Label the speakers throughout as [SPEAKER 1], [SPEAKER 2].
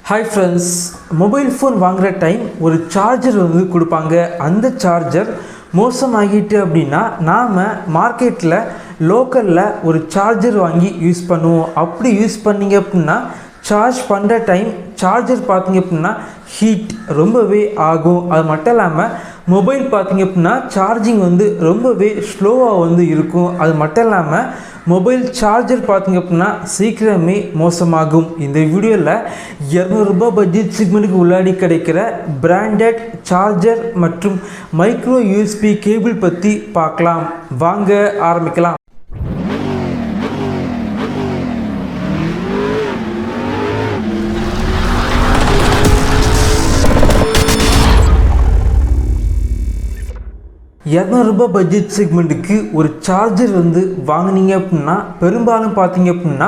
[SPEAKER 1] Hi friends, mobile phone வாங்குகிற time ஒரு charger வந்து கொடுப்பாங்க. அந்த சார்ஜர் மோசமாகிட்டு அப்படின்னா நாம் மார்க்கெட்டில் லோக்கலில் ஒரு சார்ஜர் வாங்கி யூஸ் பண்ணுவோம். அப்படி யூஸ் பண்ணிங்க அப்படின்னா சார்ஜ் பண்ணுற டைம் சார்ஜர் பார்த்திங்க அப்படின்னா ஹீட் ரொம்பவே ஆகும். அது மட்டும் இல்லாமல் மொபைல் பார்த்திங்க அப்படின்னா சார்ஜிங் வந்து ரொம்பவே ஸ்லோவாக வந்து இருக்கும். அது மட்டும் இல்லாமல் மொபைல் சார்ஜர் பார்த்திங்க அப்படின்னா சீக்கிரமே மோசமாகும். இந்த வீடியோவில் 200 ரூபாய் பட்ஜெட் செக்மெண்ட்டுக்கு உள்ளாடி கிடைக்கிற பிராண்டட் சார்ஜர் மற்றும் மைக்ரோ யூஎஸ்பி கேபிள் பற்றி பார்க்கலாம். வாங்க ஆரம்பிக்கலாம். ரூபாய் பட்ஜெட் செக்மெண்ட்டுக்கு ஒரு சார்ஜர் வந்து வாங்கினீங்க அப்படின்னா பெரும்பாலும் பார்த்தீங்க அப்படின்னா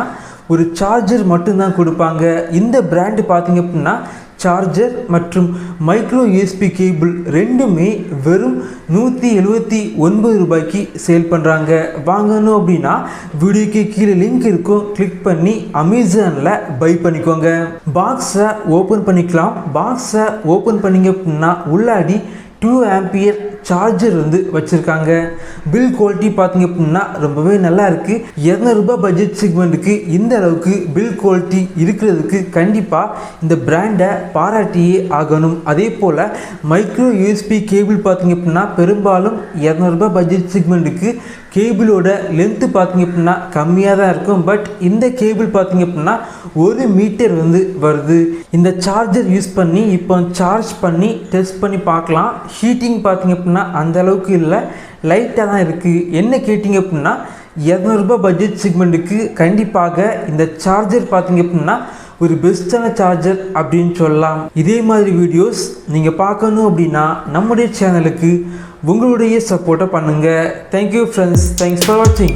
[SPEAKER 1] ஒரு சார்ஜர் மட்டும்தான் கொடுப்பாங்க. இந்த பிராண்டு பார்த்தீங்க அப்படின்னா சார்ஜர் மற்றும் மைக்ரோ யூஎஸ்பி கேபிள் ரெண்டுமே வெறும் 179 ரூபாய்க்கு சேல் பண்ணுறாங்க. வாங்கணும் அப்படின்னா வீடியோக்கு கீழே லிங்க் இருக்கும், கிளிக் பண்ணி அமேசானில் பை பண்ணிக்கோங்க. பாக்ஸை ஓப்பன் பண்ணிக்கலாம். பாக்ஸை ஓப்பன் பண்ணிங்க அப்படின்னா உள்ளாடி 2 ஆம்பியர் சார்ஜர் வந்து வச்சுருக்காங்க. பில் குவாலிட்டி பார்த்திங்க அப்படின்னா ரொம்பவே நல்லா இருக்குது. 200 ரூபாய் பட்ஜெட் செக்மெண்ட்டுக்கு இந்த அளவுக்கு பில் குவாலிட்டி இருக்கிறதுக்கு கண்டிப்பாக இந்த பிராண்டை பாராட்டியே ஆகணும். அதே போல் மைக்ரோ யூஎஸ்பி கேபிள் பார்த்திங்க அப்படின்னா பெரும்பாலும் 200 ரூபாய் பட்ஜெட் செக்மெண்ட்டுக்கு கேபிளோட லென்த்து பார்த்திங்க அப்படின்னா கம்மியாக தான் இருக்கும். பட் இந்த கேபிள் பார்த்திங்க அப்படின்னா 1 மீட்டர் வந்து வருது. இந்த சார்ஜர் யூஸ் பண்ணி இப்போ சார்ஜ் பண்ணி டெஸ்ட் பண்ணி பார்க்கலாம். ஹீட்டிங் பார்த்திங்க அப்படின்னா அந்த அளவுக்கு இல்லை, லைட்டாக தான் இருக்குது. என்ன கேட்டிங்க அப்படின்னா 200 ரூபாய் பட்ஜெட் செக்மெண்ட்டுக்கு கண்டிப்பாக இந்த சார்ஜர் பார்த்திங்க அப்படின்னா ஒரு பெஸ்ட்டான சார்ஜர் அப்படின்னு சொல்லலாம். இதே மாதிரி வீடியோஸ் நீங்கள் பார்க்கணும் அப்படின்னா நம்முடைய சேனலுக்கு உங்களுடைய சப்போர்ட்டை பண்ணுங்கள். தேங்க்யூ ஃப்ரெண்ட்ஸ், தேங்க்ஸ் ஃபார் வாட்சிங்.